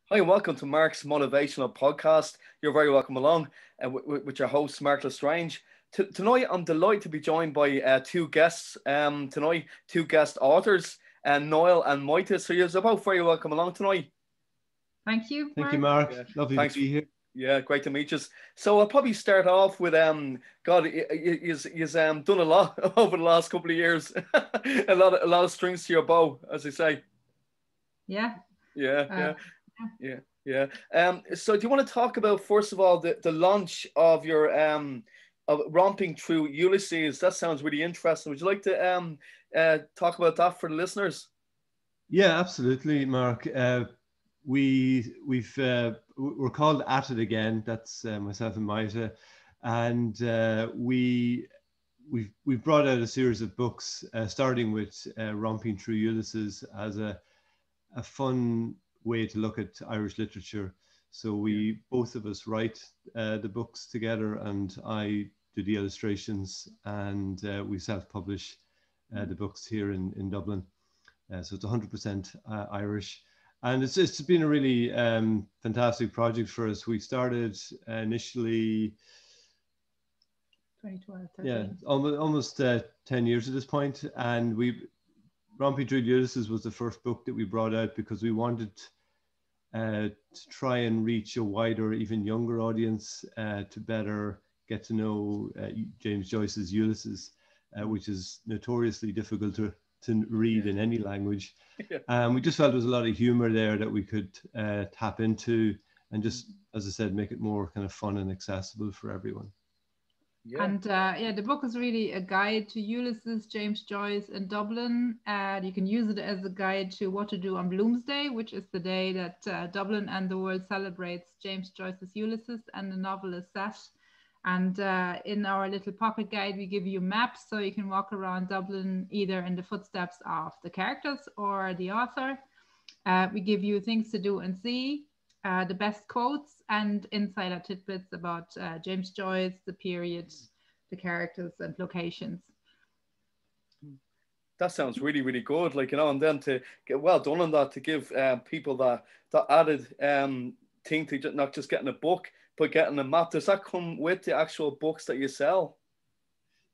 Hi, and welcome to Mark's Motivational Podcast. You're very welcome along with your host, Mark Lestrange. Tonight, I'm delighted to be joined by two guests. Tonight, two guest authors, Noel and Moita. So you're both very welcome along tonight. Thank you, Thank you, Mark. Mark. Yeah, Lovely to thanks. be here. Yeah, great to meet you. So I'll probably start off with God, you've done a lot over the last couple of years. a lot of strings to your bow, as they say. Yeah. Yeah, Uh, yeah. Yeah, yeah. So do you want to talk about first of all the launch of your of romping through Ulysses? That sounds really interesting. Would you like to talk about that for the listeners? Yeah, absolutely, Mark. We're called At It Again. That's myself and Maita, and we've brought out a series of books, starting with Romping Through Ulysses as a fun way to look at Irish literature. So Yeah. we both of us write the books together, and I do the illustrations, and we self-publish the books here in Dublin. So it's 100% Irish. And it's been a really fantastic project for us. We started initially, 2012, yeah, 13. almost 10 years at this point. And Romping Through Ulysses was the first book that we brought out because we wanted to try and reach a wider, even younger audience to better get to know James Joyce's Ulysses, which is notoriously difficult to read Yeah. in any language. Yeah. We just felt there was a lot of humor there that we could tap into and just, as I said, make it more kind of fun and accessible for everyone. Yeah. And the book is really a guide to Ulysses, James Joyce in Dublin. And you can use it as a guide to what to do on Bloomsday, which is the day that Dublin and the world celebrates James Joyce's Ulysses and the novel is set. And in our little pocket guide, we give you maps so you can walk around Dublin either in the footsteps of the characters or the author. We give you things to do and see, the best quotes, and insider tidbits about James Joyce, the period, the characters, and locations. That sounds really, really good. Like, and then to get well done on that, to give people that added thing to not just getting a book, but getting a map. Does that come with the actual books that you sell?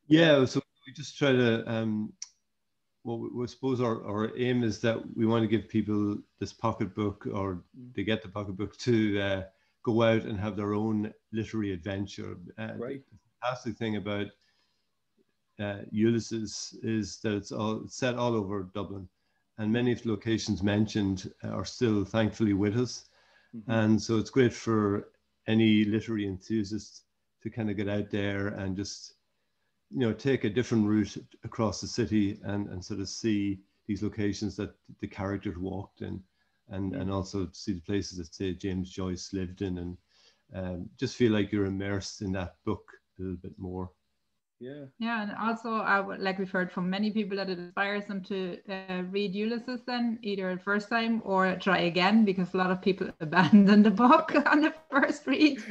Yeah. Yeah, so we just try to, well, we suppose our aim is that we want to give people this pocketbook, or they get the pocketbook to go out and have their own literary adventure. Right. The fantastic thing about Ulysses is that it's set all over Dublin, and many of the locations mentioned are still thankfully with us. Mm-hmm. And so it's great for any literary enthusiast to kind of get out there and just, take a different route across the city and sort of see these locations that the characters walked in, and also see the places that, say, James Joyce lived in, and just feel like you're immersed in that book a little bit more. Yeah. Yeah, and also, like we've heard from many people, that it inspires them to read Ulysses then, either the first time or try again, because a lot of people abandon the book on the first read.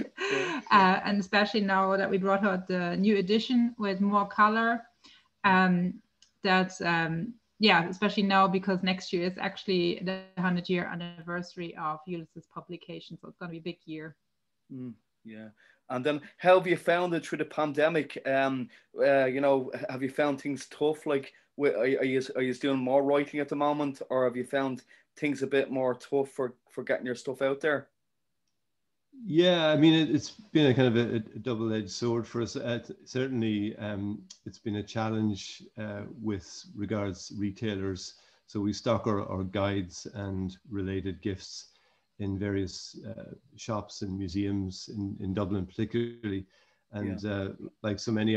And especially now that we brought out the new edition with more color, especially now because next year is actually the 100-year anniversary of Ulysses publication, so it's going to be a big year. Yeah. And then how have you found it through the pandemic? Have you found things tough? Like, are you doing more writing at the moment, or have you found things a bit more tough for getting your stuff out there? Yeah, I mean, it's been a kind of a double-edged sword for us. Certainly, it's been a challenge with regards retailers. So we stock our guides and related gifts in various shops and museums in Dublin particularly. And like so many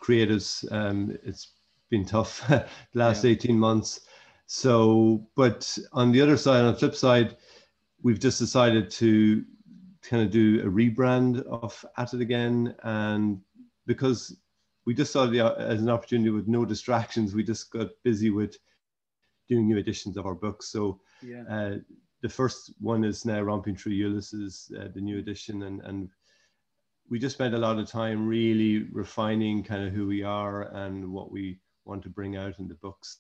creatives, it's been tough the last 18 months. So, but on the other side, on the flip side, we've just decided to kind of do a rebrand of At It Again. And because we just saw it as an opportunity with no distractions, we just got busy with doing new editions of our books. So the first one is now Romping Through Ulysses, the new edition, and we just spent a lot of time really refining kind of who we are and what we want to bring out in the books.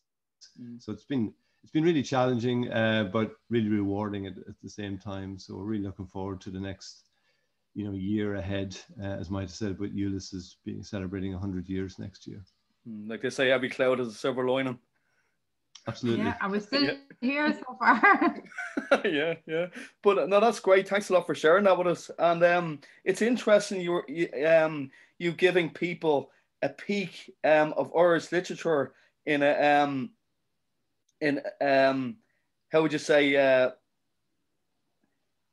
So it's been it's been really challenging, but really rewarding at the same time. So we're really looking forward to the next, year ahead. As Mike said, but Ulysses being celebrating 100 years next year. Like they say, every cloud has a silver lining. Absolutely. Yeah, and we're still here so far. Yeah. But no, that's great. Thanks a lot for sharing that with us. And it's interesting you giving people a peek of Irish literature in a how would you say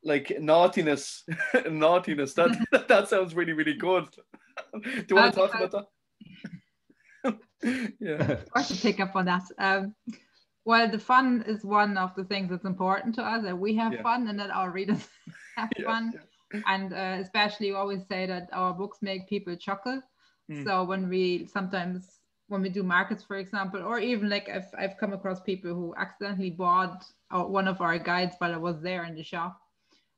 like naughtiness. Naughtiness. That sounds really, really good. Do you want to talk about that? Yeah. I should pick up on that. Well, the fun is one of the things that's important to us, that we have fun and that our readers have fun. And especially we always say that our books make people chuckle. So when we do markets, for example, or even like I've come across people who accidentally bought one of our guides while I was there in the shop.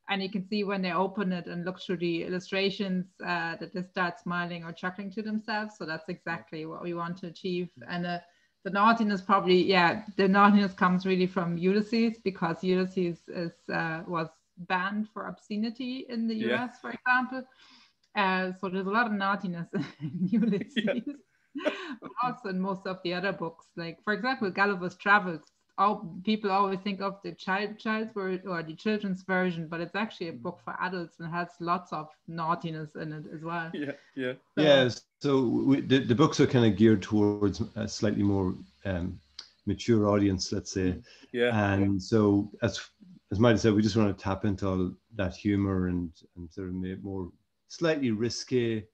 And you can see when they open it and look through the illustrations that they start smiling or chuckling to themselves. So that's exactly what we want to achieve. And the naughtiness the naughtiness comes really from Ulysses, because Ulysses was banned for obscenity in the US, for example. So there's a lot of naughtiness in Ulysses. But also in most of the other books, like for example, Gulliver's Travels. People always think of the the children's version, but it's actually a book for adults and has lots of naughtiness in it as well. So the books are kind of geared towards a slightly more mature audience, let's say. And so as Maida said, we just want to tap into all that humor and sort of make more slightly risque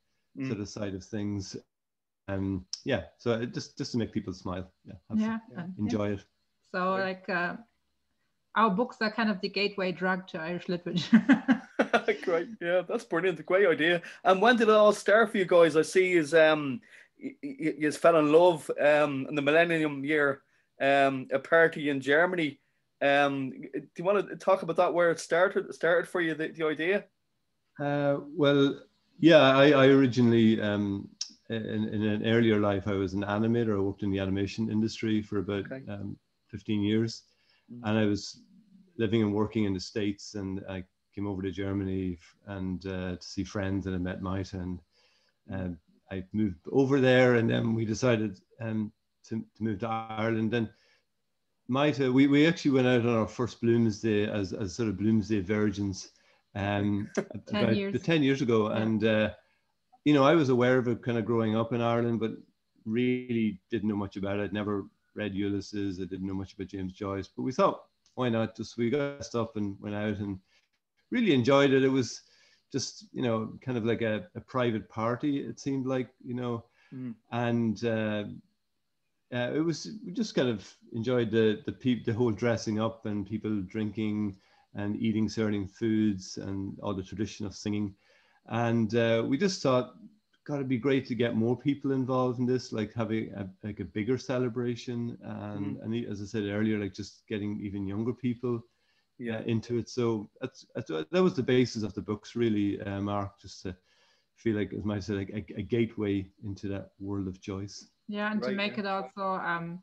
sort of side of things. So just to make people smile. Enjoy it. So our books are kind of the gateway drug to Irish literature. Great. Yeah, that's brilliant. A great idea. And when did it all start for you guys? I see you fell in love in the millennium year, a party in Germany. Do you want to talk about that, where it started for you, the idea? I originally in an earlier life, I was an animator. I worked in the animation industry for about 15 years. And I was living and working in the States, and I came over to Germany and to see friends, and I met Maita, and I moved over there, and then we decided to move to Ireland. Then Maita, we actually went out on our first Bloomsday as sort of Bloomsday virgins about 10 years ago. And I was aware of it kind of growing up in Ireland, but really didn't know much about it. I'd never read Ulysses. I didn't know much about James Joyce, but we thought, why not? We got dressed up and went out and really enjoyed it. It was just, kind of like a private party, it seemed like, and it was, we just kind of enjoyed the whole dressing up and people drinking and eating certain foods and all the tradition of singing. And we just thought, God, it'd be great to get more people involved in this, like having a bigger celebration, and as I said earlier, like just getting even younger people into it. So that was the basis of the books, really, Mark, just to feel like, as Mike said, like a gateway into that world of Joyce. Yeah, and to make it also,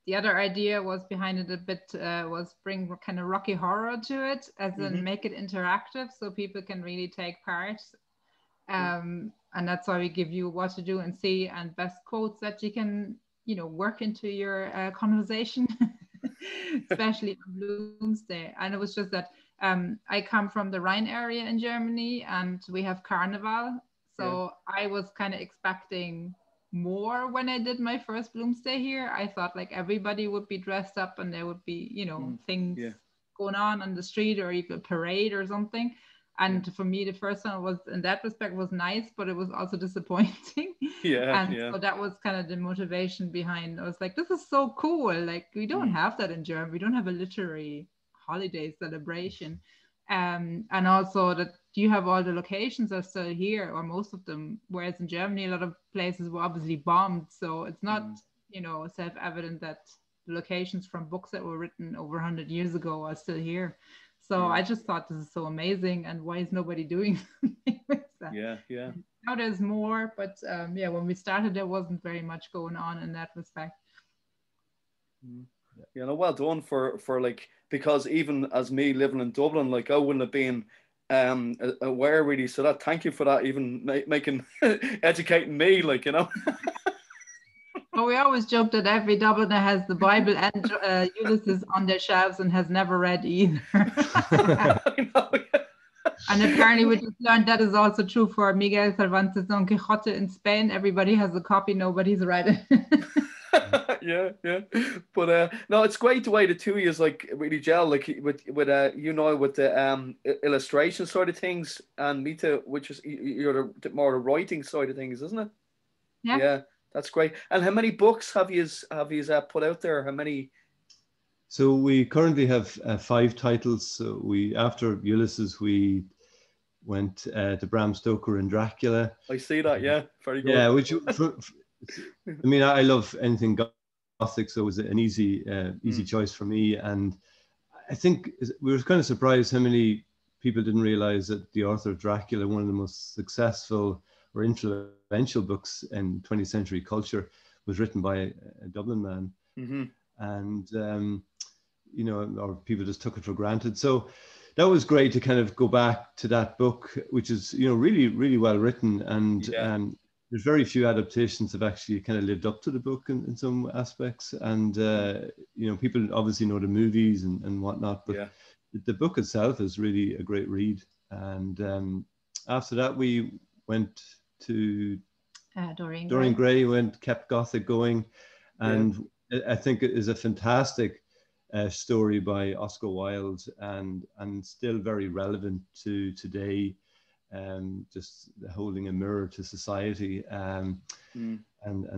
the other idea was behind it a bit, was bring kind of Rocky Horror to it, as in make it interactive so people can really take part. And that's why we give you what to do and see, and best quotes that you can, work into your conversation, especially on Bloomsday. And it was just that I come from the Rhine area in Germany, and we have Carnival. So I was kind of expecting more when I did my first Bloomsday here. I thought like everybody would be dressed up and there would be, things going on the street, or even a parade or something. And for me, the first one was, in that respect, was nice, but it was also disappointing. So that was kind of the motivation behind. I was like, this is so cool. Like, we don't have that in Germany. We don't have a literary holiday celebration. And also that you have all the locations are still here, or most of them. Whereas in Germany, a lot of places were obviously bombed. So it's not, self-evident that the locations from books that were written over 100 years ago are still here. So I just thought, this is so amazing, and why is nobody doing something with that? Now there's more, but when we started, there wasn't very much going on in that respect. You know, well done for like, because even as me living in Dublin, like I wouldn't have been aware really. So that, thank you for that, even making educating me, like, you know. Well, we always joke that every Dubliner has the Bible and Ulysses on their shelves and has never read either. I know, yeah. And apparently we just learned that is also true for Miguel Cervantes' Don Quixote in Spain. Everybody has a copy, nobody's read it. Yeah, yeah, but no, it's great the way the two of you like really gel, like with you know, with the illustration side of things, and me too, which is you're the more the writing side of things, isn't it? Yeah. Yeah, that's great. And how many books have you put out there? How many? So we currently have 5 titles. So we, after Ulysses, we went to Bram Stoker and Dracula. I see that. Yeah, very good. Yeah, which I mean, I love anything Gothic, so it was an easy choice for me. And I think we were kind of surprised how many people didn't realize that the author of Dracula, one of the most successful or influential books in 20th century culture, was written by a Dublin man. Mm-hmm. And you know, or people just took it for granted. So that was great to kind of go back to that book, which is, you know, really, really well written. And there's very few adaptations have actually kind of lived up to the book in some aspects. And, you know, people obviously know the movies and whatnot, but the book itself is really a great read. And after that, we went to Dorian Gray, kept Gothic going. And I think it is a fantastic story by Oscar Wilde, and still very relevant to today, just holding a mirror to society, and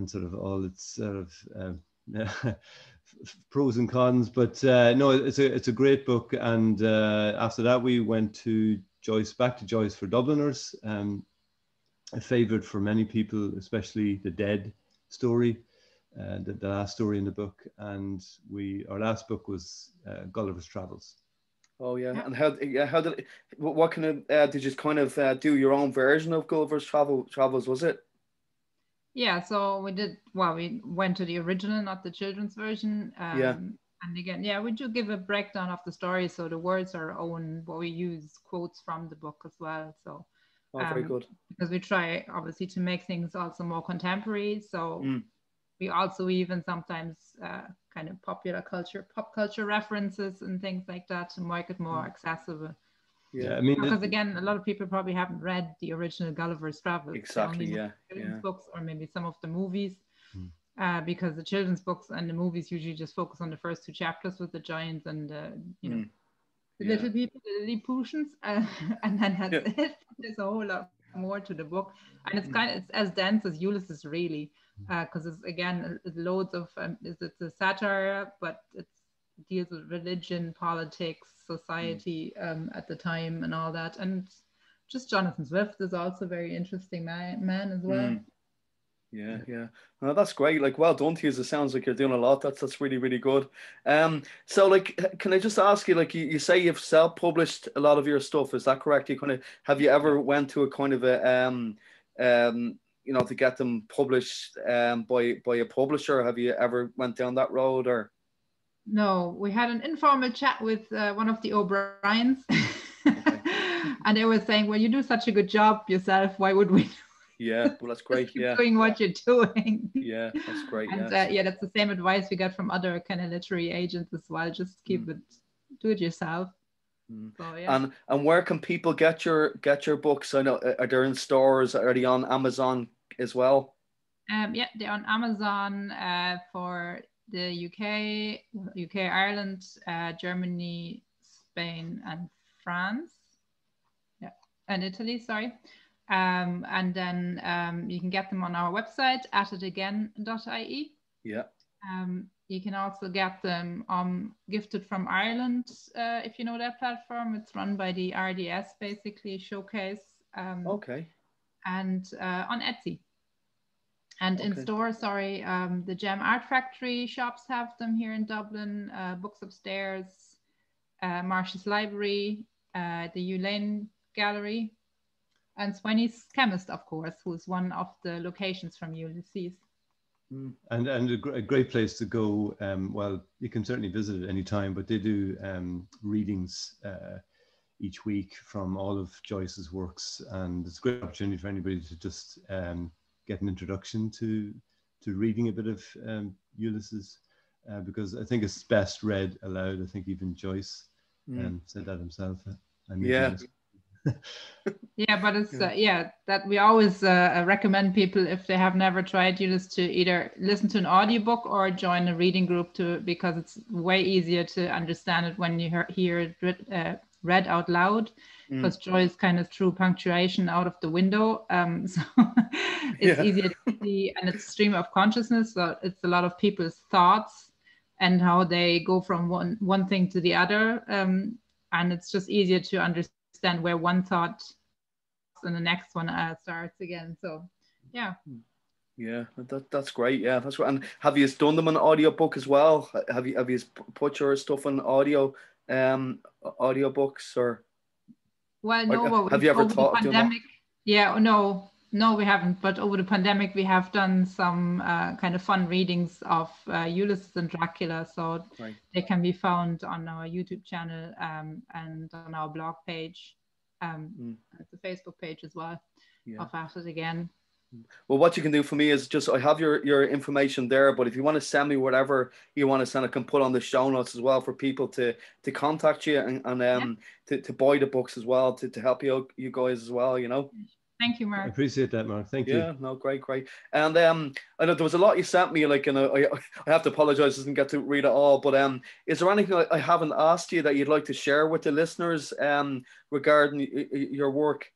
sort of all its sort of pros and cons. But no, it's a great book. And after that, we went to back to Joyce for Dubliners, a favorite for many people, especially the Dead story. The last story in the book, and our last book was Gulliver's Travels. Oh yeah, and how did what kind of did you kind of do your own version of Gulliver's Travels? Was it? Yeah, so we went to the original, not the children's version. And again, we do give a breakdown of the story, so the words are our own, but we use quotes from the book as well. So very good, because we try obviously to make things also more contemporary. So we also even sometimes kind of pop culture references and things like that to make it more accessible. Yeah, I mean, because again, a lot of people probably haven't read the original Gulliver's Travels. Exactly, children's books, or maybe some of the movies, because the children's books and the movies usually just focus on the first 2 chapters with the giants and you know, the little people, the Lilliputians, and then that's it. There's a whole lot more to the book, and it's as dense as Ulysses, really, because it's again loads of it's a satire, but it deals with religion, politics, society at the time, and all that. And just Jonathan Swift is also a very interesting man as well. Yeah. No, that's great. Like, well done to you. It sounds like you're doing a lot. That's really, really good. So like, can I just ask you, like, you say you've self-published a lot of your stuff. Is that correct? Have you ever went to a kind of a you know, to get them published by a publisher? Have you ever went down that road, or? No, we had an informal chat with one of the O'Briens, and they were saying, well, you do such a good job yourself, why would we? Yeah, well, that's great. Keep doing what you're doing. Yeah, that's great. And that's the same advice we get from other kind of literary agents as well. Just do it yourself. So, And where can people get your books? I know, are they in stores? Are they on Amazon as well? They're on Amazon for the UK, Ireland, Germany, Spain, and France. Yeah, and Italy. Sorry. And then you can get them on our website, atitagain.ie. Yeah. You can also get them Gifted from Ireland, if you know that platform. It's run by the RDS, basically, Showcase. Okay. And on Etsy. And in store, the Gem Art Factory shops have them here in Dublin, Books Upstairs, Marsh's Library, the Ulane Gallery, and Swinney's Chemist, of course, who's one of the locations from Ulysses. And a great place to go. Well, you can certainly visit at any time, but they do readings each week from all of Joyce's works, and it's a great opportunity for anybody to just get an introduction to reading a bit of Ulysses, because I think it's best read aloud. I think even Joyce said that himself. Yeah. Yeah, but it's that we always recommend people, if they have never tried Ulysses, to either listen to an audiobook or join a reading group, because it's way easier to understand it when you hear it read out loud, because Joyce kind of threw punctuation out of the window, so it's easier to see, and it's stream of consciousness, so it's a lot of people's thoughts and how they go from one thing to the other, and it's just easier to understand where one thought and the next one starts again. So that's great. Yeah, that's right. And have you done them on audiobook as well? Have you put your stuff on audiobooks, or no, but have you ever over thought the of doing that? pandemic, no, we haven't, but over the pandemic we have done some kind of fun readings of Ulysses and Dracula, so they can be found on our YouTube channel and on our blog page, the Facebook page as well, of At It Again. Well, what you can do for me is just, I have your information there, but if you want to send me whatever you want to send, I can put on the show notes as well for people to contact you and to buy the books as well, to help you guys as well, you know. Thank you, Mark. I appreciate that, Mark. Thank you. Yeah, no, great. And I know there was a lot you sent me, like, and I have to apologize, I didn't get to read it all, but is there anything I haven't asked you that you'd like to share with the listeners regarding your work?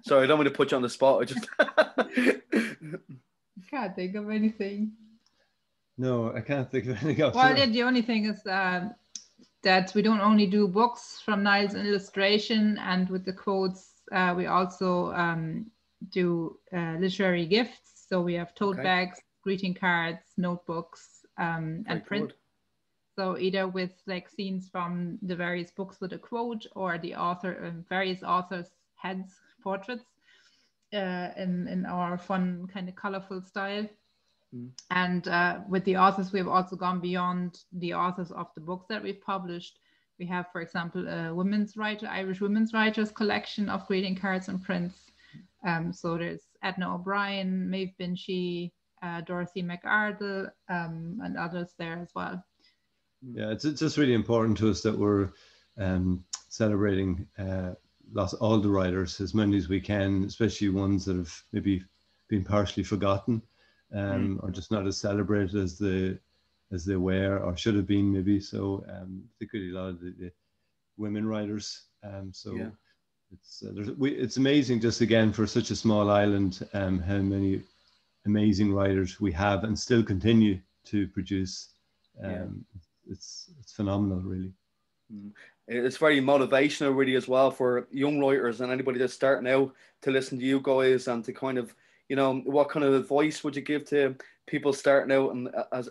Sorry, I don't want to put you on the spot. I just can't think of anything. No, I can't think of anything else. Well, the only thing is that we don't only do books from Niall's illustration and with the quotes, we also do literary gifts. So we have tote bags, greeting cards, notebooks, and print. Good. So either with like scenes from the various books with a quote, or the author, various authors' heads, portraits, in our fun kind of colorful style. And with the authors, we have also gone beyond the authors of the books that we've published. We have, for example, a Irish women's writers collection of greeting cards and prints. So there's Edna O'Brien, Maeve Binchy, Dorothy McArdle, and others there as well. Yeah, it's just really important to us that we're celebrating all the writers, as many as we can, especially ones that have maybe been partially forgotten, or just not as celebrated as they were or should have been, maybe. So particularly a lot of the women writers. It's amazing, just again, for such a small island, how many amazing writers we have and still continue to produce. It's phenomenal, really. It's very motivational, really, as well, for young writers and anybody that's starting out to listen to you guys, and to kind of, you know, what kind of advice would you give to people starting out and as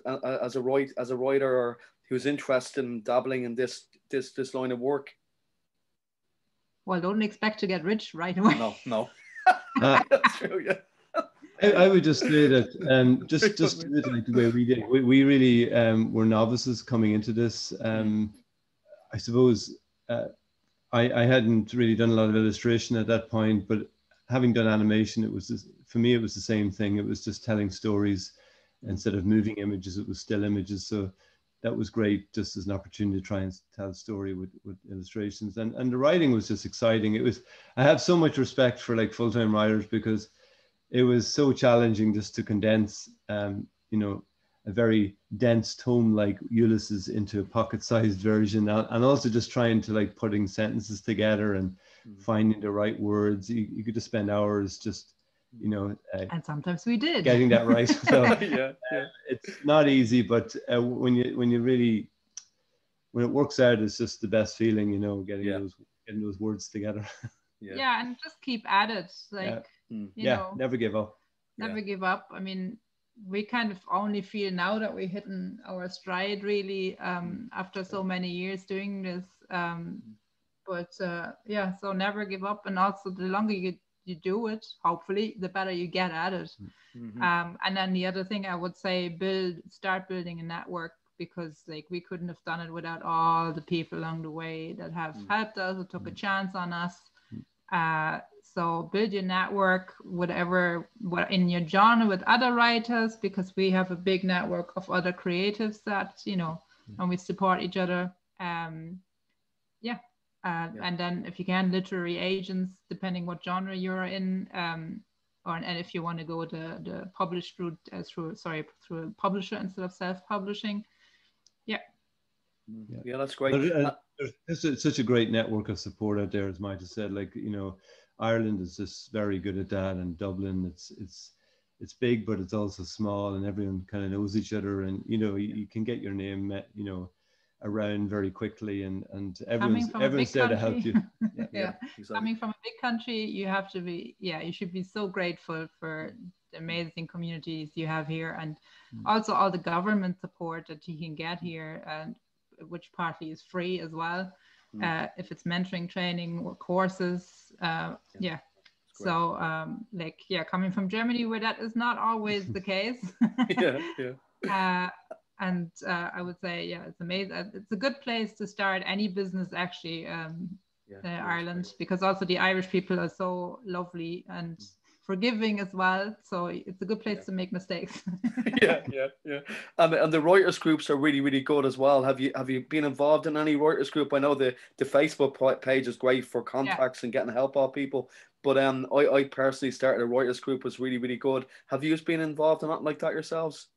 a writer, or who's interested in dabbling in this line of work? Well, don't expect to get rich right away. No. That's true, yeah. I would just say that just do it like the way we did. We really were novices coming into this. I suppose I hadn't really done a lot of illustration at that point, but having done animation, for me it was the same thing. It was just telling stories instead of moving images. It was still images, so that was great, just as an opportunity to try and tell a story with illustrations. And the writing was just exciting. I have so much respect for like full-time writers, because it was so challenging just to condense, a very dense tome like Ulysses into a pocket-sized version, and also just trying to like putting sentences together and finding the right words. You could just spend hours just, and sometimes we did getting that right. So it's not easy, but when it works out, it's just the best feeling, getting those words together. And just keep at it, like. Never give up. Never give up. I mean, we kind of only feel now that we're hitting our stride, really, after so many years doing this. So never give up. And also, the longer you you do it, hopefully, the better you get at it. And then the other thing I would say, start building a network, because like we couldn't have done it without all the people along the way that have helped us or took a chance on us. So build your network, what in your genre with other writers, because we have a big network of other creatives that, and we support each other. And then if you can, literary agents, depending what genre you're in, and if you want to go the published route through a publisher instead of self-publishing. Yeah, that's great. There's such a great network of support out there, as Maita said. Like, Ireland is just very good at that, and Dublin, it's big, but it's also small, and everyone kind of knows each other, and you can get your name met, around very quickly, and everyone's there to help you. Exactly. Coming from a big country, you have to be, you should be so grateful for the amazing communities you have here, and also all the government support that you can get here, and which partly is free as well. If it's mentoring, training, or courses, So, coming from Germany, where that is not always the case. And I would say, it's amazing. It's a good place to start any business, actually, Ireland, because also the Irish people are so lovely and forgiving as well. So it's a good place to make mistakes. And the writers groups are really, really good as well. Have you been involved in any writers group? I know the Facebook page is great for contacts and getting help out people. But I personally started a writers group, was really, really good. Have you been involved in anything like that yourselves?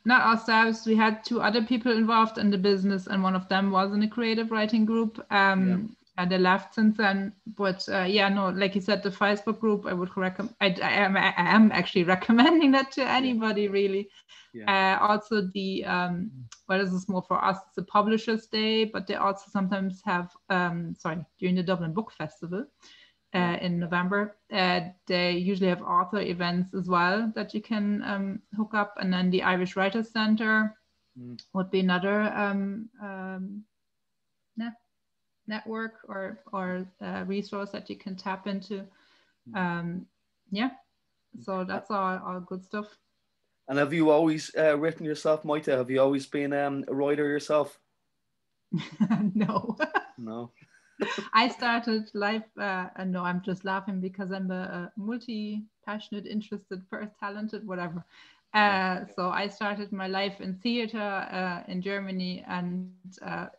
Not ourselves. We had 2 other people involved in the business, and one of them was in a creative writing group. And they left since then. But like you said, the Facebook group, I would recommend. I am actually recommending that to anybody, really. Also, the this is more for us. It's a Publishers Day, but they also sometimes have during the Dublin Book Festival. In November, they usually have author events as well that you can hook up, and then the Irish Writers Centre would be another network or resource that you can tap into. So that's all good stuff. And have you always written yourself, Maita? Have you always been a writer yourself? No. No. I started life, no, I'm just laughing because I'm a multi-passionate, interested, talented, whatever. So I started my life in theater in Germany, and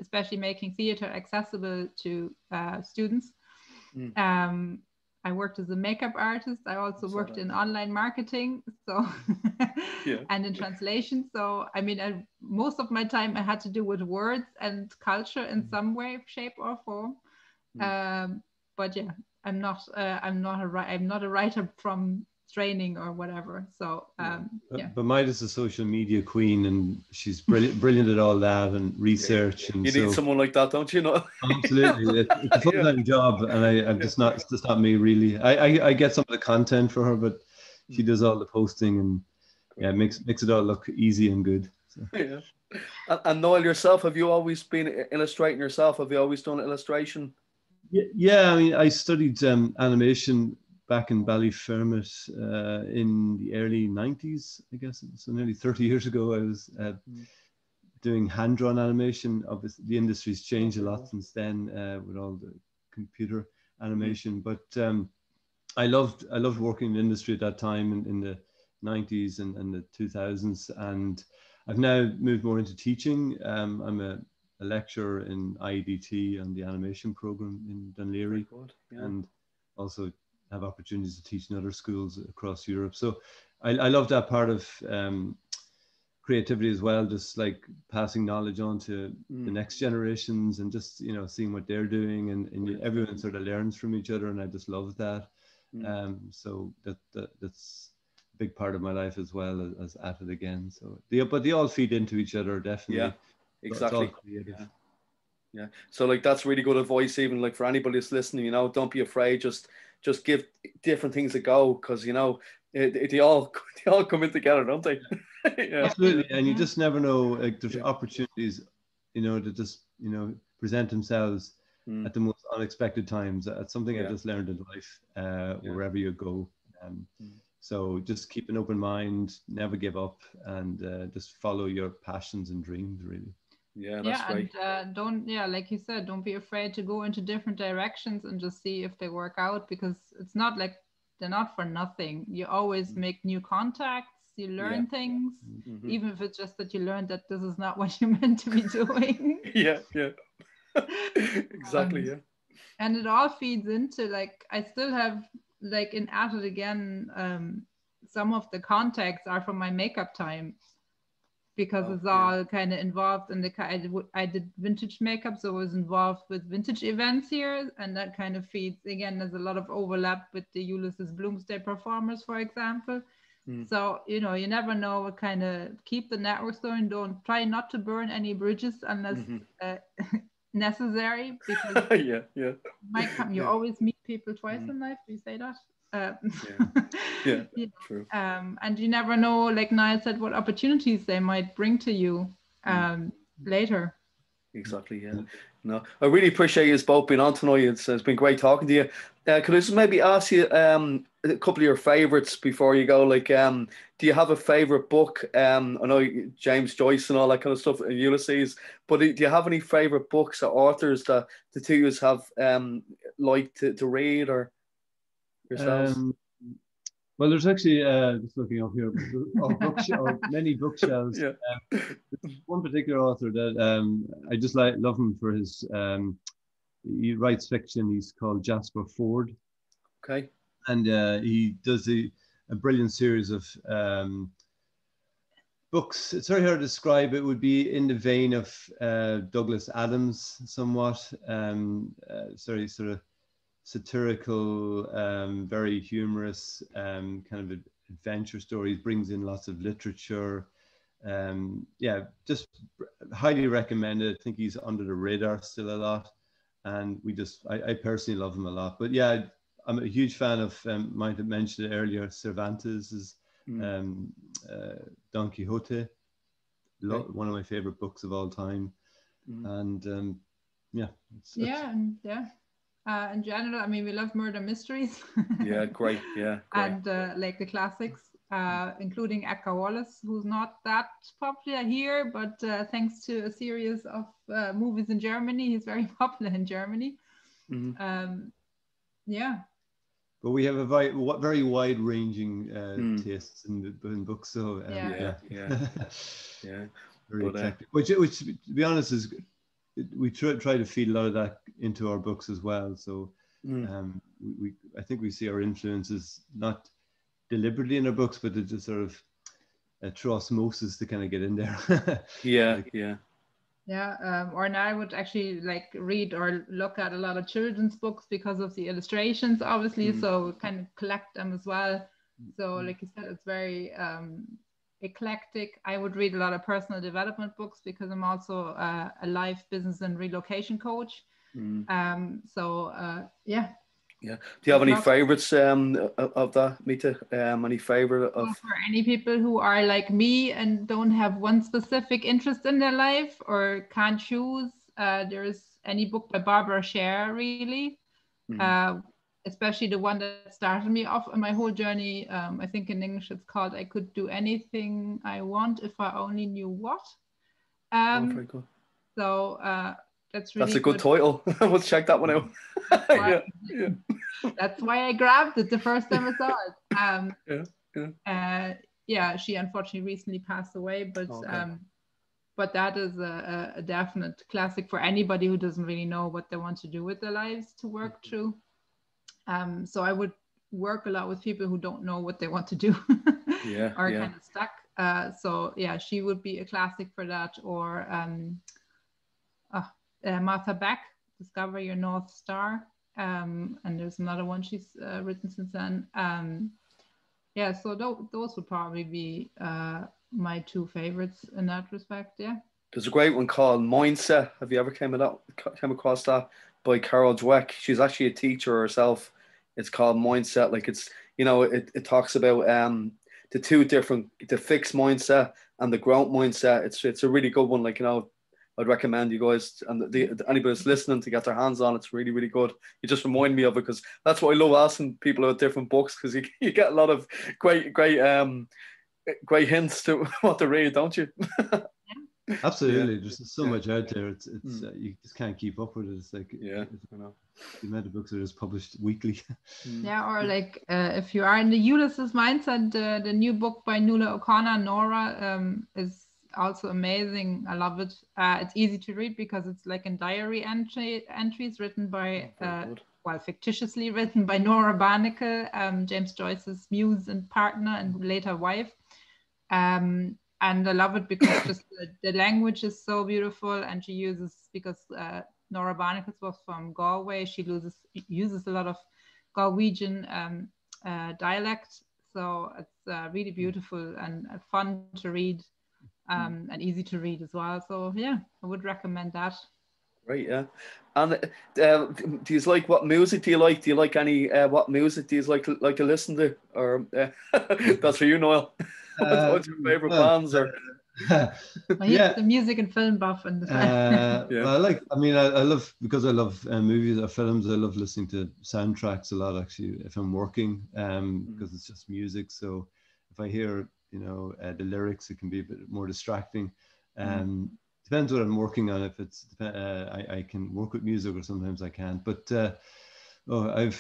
especially making theater accessible to students. I worked as a makeup artist. I also worked in online marketing, and in translation. So, I mean, most of my time I had to do with words and culture in some way, shape, or form. But I'm not a writer from training or whatever. So But Maida's a social media queen, and she's brilliant at all that and research. And you need someone like that, don't you know? Absolutely, it's a full-time job, and I'm just not. It's not me really. I get some of the content for her, but she does all the posting and makes it all look easy and good. So. And Noel, yourself, have you always been illustrating yourself? Have you always done illustration? Yeah, I mean, I studied animation back in Ballyfermot in the early 90s, I guess. So nearly 30 years ago, I was doing hand-drawn animation. Obviously, the industry's changed a lot since then with all the computer animation. But I loved working in the industry at that time in the 90s and the 2000s. And I've now moved more into teaching. I'm a lecturer in IEDT and the animation program in Dunleary, and also have opportunities to teach in other schools across Europe. So I love that part of creativity as well, just like passing knowledge on to the next generations, and just seeing what they're doing, and everyone sort of learns from each other, and I just love that. So that's a big part of my life as well as at it again. So but they all feed into each other, definitely. Exactly. Yeah. So like that's really good advice, even like for anybody that's listening, don't be afraid, just give different things a go, because they all come in together, don't they? Absolutely. And you just never know, like there's opportunities to just present themselves at the most unexpected times. It's something I Yeah. just learned in life, Yeah. wherever you go. So just keep an open mind, never give up, and just follow your passions and dreams, really. Yeah, that's great. And don't, like you said, don't be afraid to go into different directions and just see if they work out, because it's not like they're not for nothing. You always make new contacts, you learn things, even if it's just that you learned that this is not what you're meant to be doing. Yeah. Exactly, yeah. And it all feeds into, like, I still have, like, in At It Again, some of the contacts are from my makeup time, because it's all kind of involved in I did vintage makeup, so I was involved with vintage events here, and that kind of feeds, again, there's a lot of overlap with the Ulysses Bloomsday performers, for example. So, you never know what kind of, keep the networks going. Don't try not to burn any bridges unless necessary, because you always meet people twice in life. Do you say that? True. And you never know, like Niall said, what opportunities they might bring to you later. Exactly, yeah. No, I really appreciate you both being on tonight. It's been great talking to you. Could I just maybe ask you a couple of your favorites before you go? Like, do you have a favorite book? I know James Joyce and all that kind of stuff, and Ulysses, but do you have any favorite books or authors that the two of you have liked to read, or yourselves? Well, there's actually, just looking up here, many bookshelves. One particular author that I just love him for his, he writes fiction. He's called Jasper Fforde. Okay. And he does a brilliant series of books. It's very hard to describe. It would be in the vein of Douglas Adams, somewhat. Sorry, sort of satirical, very humorous, kind of adventure stories, brings in lots of literature. Just highly recommended. I think he's under the radar still a lot. And I personally love him a lot. But yeah, I'm a huge fan of, might have mentioned it earlier, Cervantes's Don Quixote. One of my favorite books of all time. And in general, I mean, we love murder mysteries. Great. And like the classics, including Edgar Wallace, who's not that popular here, but thanks to a series of movies in Germany, he's very popular in Germany. But we have a very wide-ranging tastes in books. So very eclectic. Which, to be honest, is we try to feed a lot of that into our books as well. So I think we see our influences not deliberately in our books, but it's just sort of through osmosis to kind of get in there. Or now I would actually like read or look at a lot of children's books because of the illustrations, obviously. So kind of collect them as well. So like you said, it's very eclectic. I would read a lot of personal development books because I'm also a life, business, and relocation coach. Do you have any favorites of that, Mita? Any favorite of? Well, for any people who are like me and don't have one specific interest in their life or can't choose, there's any book by Barbara Sher, really. Especially the one that started me off on my whole journey. I think in English it's called I Could Do Anything I Want If I Only Knew What. Very good. So that's really a good title. Let's check that one out. That's why I grabbed it the first time I saw it. She unfortunately recently passed away, but that is a definite classic for anybody who doesn't really know what they want to do with their lives to work through. So I would work a lot with people who don't know what they want to do or kind of stuck. She would be a classic for that. Or Martha Beck, Discover Your North Star. And there's another one she's written since then. So those would probably be my two favorites in that respect. There's a great one called Mindset. Have you ever came across that, by Carol Dweck? She's actually a teacher herself. It's called Mindset. Like it's, it talks about the two different, the fixed mindset and the growth mindset. It's a really good one. Like, I'd recommend you guys and anybody that's listening to get their hands on. It's really, really good. You just remind me of it because that's why I love asking people about different books, because you get a lot of great hints to what to read, don't you? Absolutely. Yeah. There's so much out there. It's you just can't keep up with it. It's like, I know. The amount of books are just published weekly. Yeah, or like if you are in the Ulysses mindset, the new book by Nuala O'Connor, Nora, is also amazing. I love it. It's easy to read because it's like in diary entries written by fictitiously written by Nora Barnacle, James Joyce's muse and partner and later wife. And I love it because just the language is so beautiful, and she uses, because Nora Barnacle was from Galway, she uses a lot of Galwegian dialect, so it's really beautiful and fun to read, and easy to read as well. So yeah, I would recommend that. Right, yeah. And do you like, what music do you like? Do you like any what music do you like to listen to? Or that's for you, Noel. What's your favorite bands? Or yeah, the music and film buff and well, I love, because I love movies or films, I love listening to soundtracks a lot, actually, if I'm working, because it's just music. So if I hear the lyrics, it can be a bit more distracting. Depends what I'm working on. If it's I can work with music, or sometimes I can't. But I've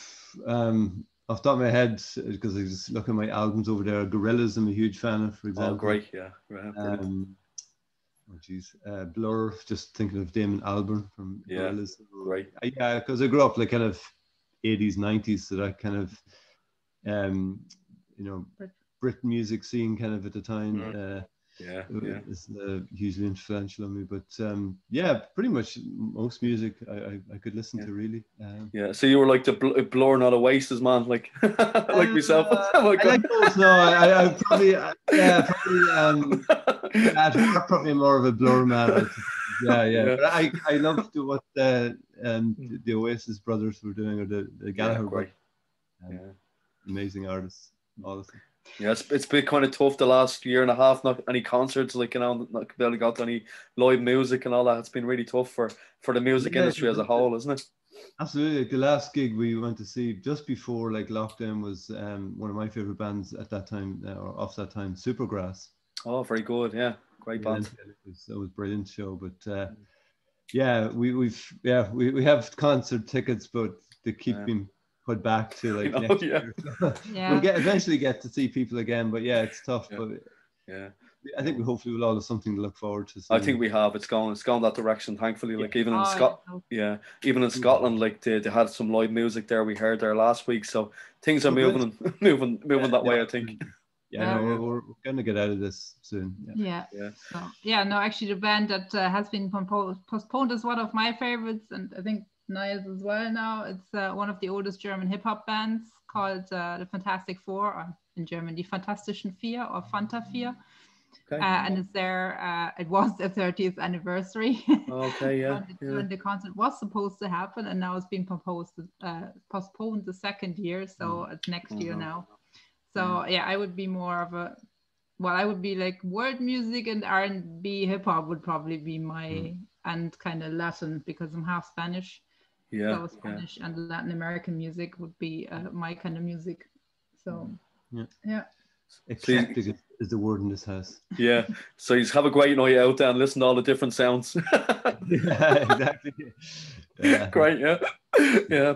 off the top of my head, because I just look at my albums over there, Gorillaz I'm a huge fan of, for example. Oh, great, yeah. Blur, just thinking of Damon Albarn from Gorillaz. Great. Yeah, because I grew up like kind of 80s, 90s, so that kind of Brit music scene kind of at the time. It's hugely influential on me. But pretty much most music I could listen to, really. So you were like the Blur, not Oasis man, like like myself. Oh my God. I like those. No, I probably probably more of a Blur man. But I loved what the Oasis brothers were doing, or the Gallagher brothers. Amazing artists, all of them. Yeah, it's been kind of tough the last year and a half. Not any concerts, like, not barely got any live music and all that. It's been really tough for the music industry as a whole, isn't it? Absolutely. The last gig we went to see just before like lockdown was one of my favorite bands at that time, or off that time, Supergrass. Oh, very good. Yeah, great band. It was a brilliant show. But we have concert tickets, but they keep being put back to like next year. We'll eventually get to see people again, but it's tough. But I think we hopefully will all have something to look forward to. I think we have. It's gone that direction, thankfully. Like even in Scotland, like they had some live music there. We heard there last week, so things are moving that way, I think. We're going to get out of this soon. Actually, the band that has been postponed is one of my favorites, and I think Niles as well now. It's one of the oldest German hip-hop bands called the Fantastic Four, or in German, die Fantastischen Vier, or Fanta Vier. Okay. And it's it was their 30th anniversary. Okay, yeah. When the concert was supposed to happen, and now it's been postponed the second year, so it's next year now. So I would be more of I would be like world music, and R&B hip-hop would probably be my, and kind of Latin, because I'm half Spanish. So Spanish and Latin American music would be my kind of music. So eclectic is the word in this house. Yeah. So you have a great night out there and listen to all the different sounds. Exactly. Great, yeah,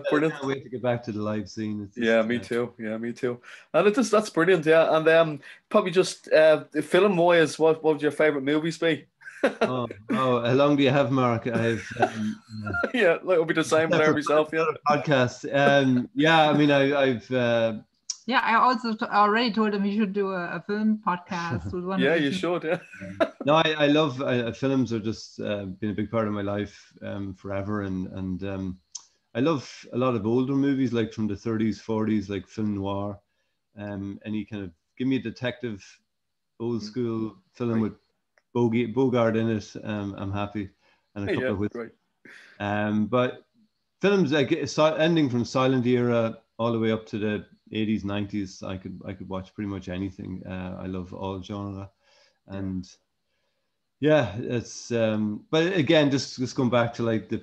brilliant. I can't wait to get back to the live scene. Me too. And that's brilliant. Yeah, and probably just film wise, what would your favorite movies be? How long do you have, Mark? I've it'll be the same for myself. Podcast. I mean, I've I also already told him he should do a film podcast with one. You should. Yeah. No, I love films. Are just been a big part of my life forever, and I love a lot of older movies, like from the 30s, 40s, like film noir. Any kind of, give me a detective, old school film with Bogart in it. I'm happy, and a couple of whistles. But films like ending from silent era all the way up to the 80s, 90s, I could watch pretty much anything. I love all genre, and Yeah, it's but again, just going back to like the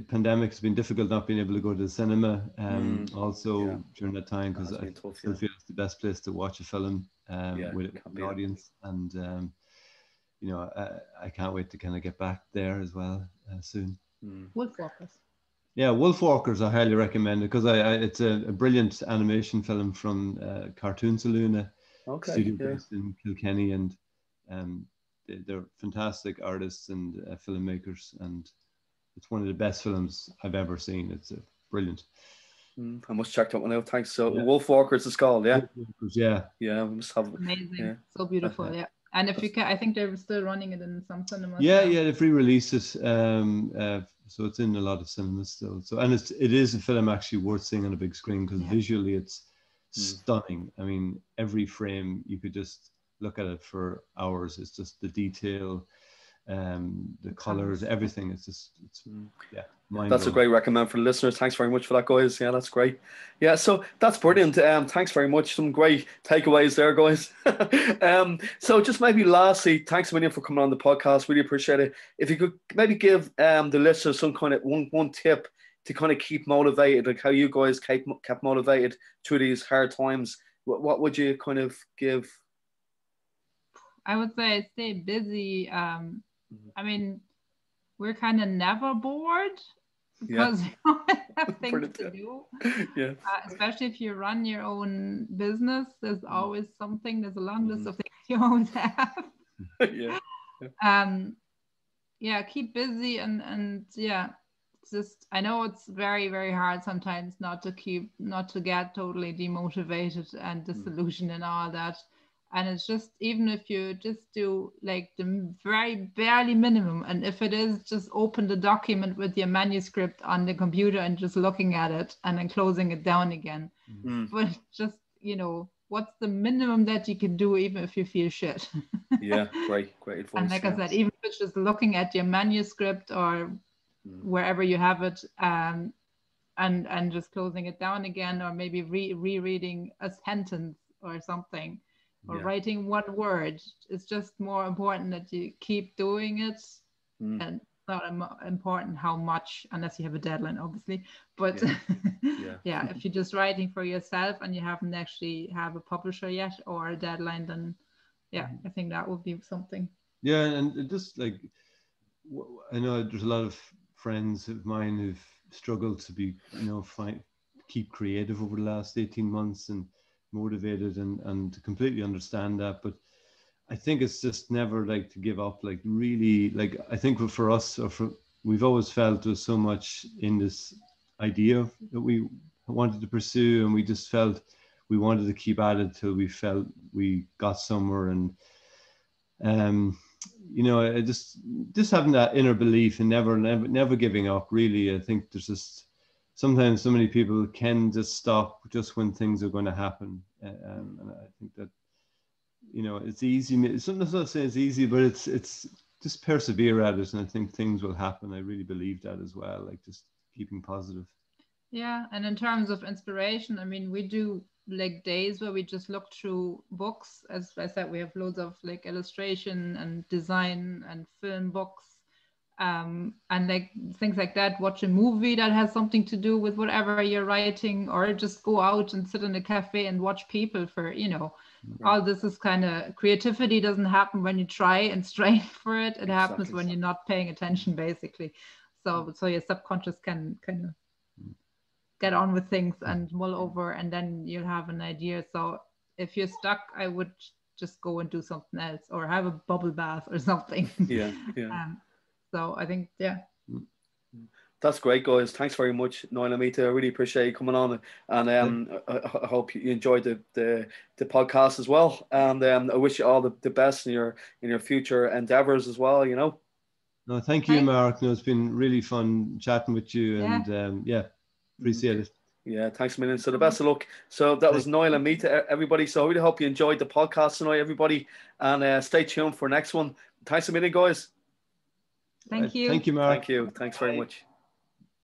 pandemic's been difficult not being able to go to the cinema. Also during that time, because I still feel it's the best place to watch a film with an audience, and you know, I can't wait to kind of get back there as well soon. Wolfwalkers. Yeah, Wolfwalkers I highly recommend it, because it's a brilliant animation film from Cartoon Saloon, studio based in Kilkenny, and they're fantastic artists and filmmakers, and it's one of the best films I've ever seen. It's brilliant. I must check that one out. Thanks. So Wolfwalkers is called, yeah. Wolfwalkers, yeah. We must have amazing, so beautiful, yeah. And if you can, I think they're still running it in some cinemas. Yeah, they re-released it, so it's in a lot of cinemas still. So, and it is a film actually worth seeing on a big screen, because visually it's stunning. I mean, every frame you could just look at it for hours. It's just the detail, the colors, everything. It's that's a great recommend for the listeners. Thanks very much for that, guys. Yeah, that's great. Yeah, so that's brilliant. Thanks very much. Some great takeaways there, guys. So just maybe lastly, thanks a million for coming on the podcast. Really appreciate it. If you could maybe give the listeners some kind of one tip to kind of keep motivated, like how you guys kept motivated through these hard times, what would you kind of give? I would say stay busy. I mean, we're kind of never bored, because you always have things to do. Especially if you run your own business, there's always something. There's a long list of things you always have. Keep busy and just, I know it's very, very hard sometimes not to get totally demotivated and disillusioned and all that. And it's just, even if you just do like the very barely minimum, and if it is just open the document with your manuscript on the computer and just looking at it and then closing it down again. But just, what's the minimum that you can do even if you feel shit? Yeah, great advice. And like I said, even if it's just looking at your manuscript or wherever you have it, and just closing it down again, or maybe rereading a sentence or something. Or writing one word. It's just more important that you keep doing it, and it's not important how much, unless you have a deadline, obviously. But if you're just writing for yourself and you haven't actually have a publisher yet or a deadline, then I think that would be something. Yeah, and just like, I know there's a lot of friends of mine who've struggled to be, keep creative over the last 18 months and motivated and to completely understand that. But I think it's just never like to give up, like really, like I think for us, we've always felt there's so much in this idea that we wanted to pursue, and we just felt we wanted to keep at it till we felt we got somewhere. And just having that inner belief and never giving up, really. I think there's just sometimes so many people can just stop just when things are going to happen. And I think that, it's easy. Sometimes I'll say it's easy, but it's just persevere at it. And I think things will happen. I really believe that as well, like just keeping positive. Yeah. And in terms of inspiration, I mean, we do like days where we just look through books. As I said, we have loads of like illustration and design and film books. And like things like that, watch a movie that has something to do with whatever you're writing, or just go out and sit in a cafe and watch people for, all this is kind of, creativity doesn't happen when you try and strain for it. It happens when you're not paying attention, basically. So your subconscious can kind of get on with things and mull over, and then you'll have an idea. So if you're stuck, I would just go and do something else, or have a bubble bath or something. So I think, That's great, guys. Thanks very much, Niall and Mita. I really appreciate you coming on, and I hope you enjoyed the podcast as well. And I wish you all the best in your future endeavors as well. No, thank you, Mark. No, it's been really fun chatting with you, and appreciate it. Yeah, thanks a million. So the best of luck. So that was Niall and Mita, everybody. So I really hope you enjoyed the podcast tonight, everybody, and stay tuned for next one. Thanks a million, guys. Thank you. Thank you, Mark. Thank you. Thanks very much.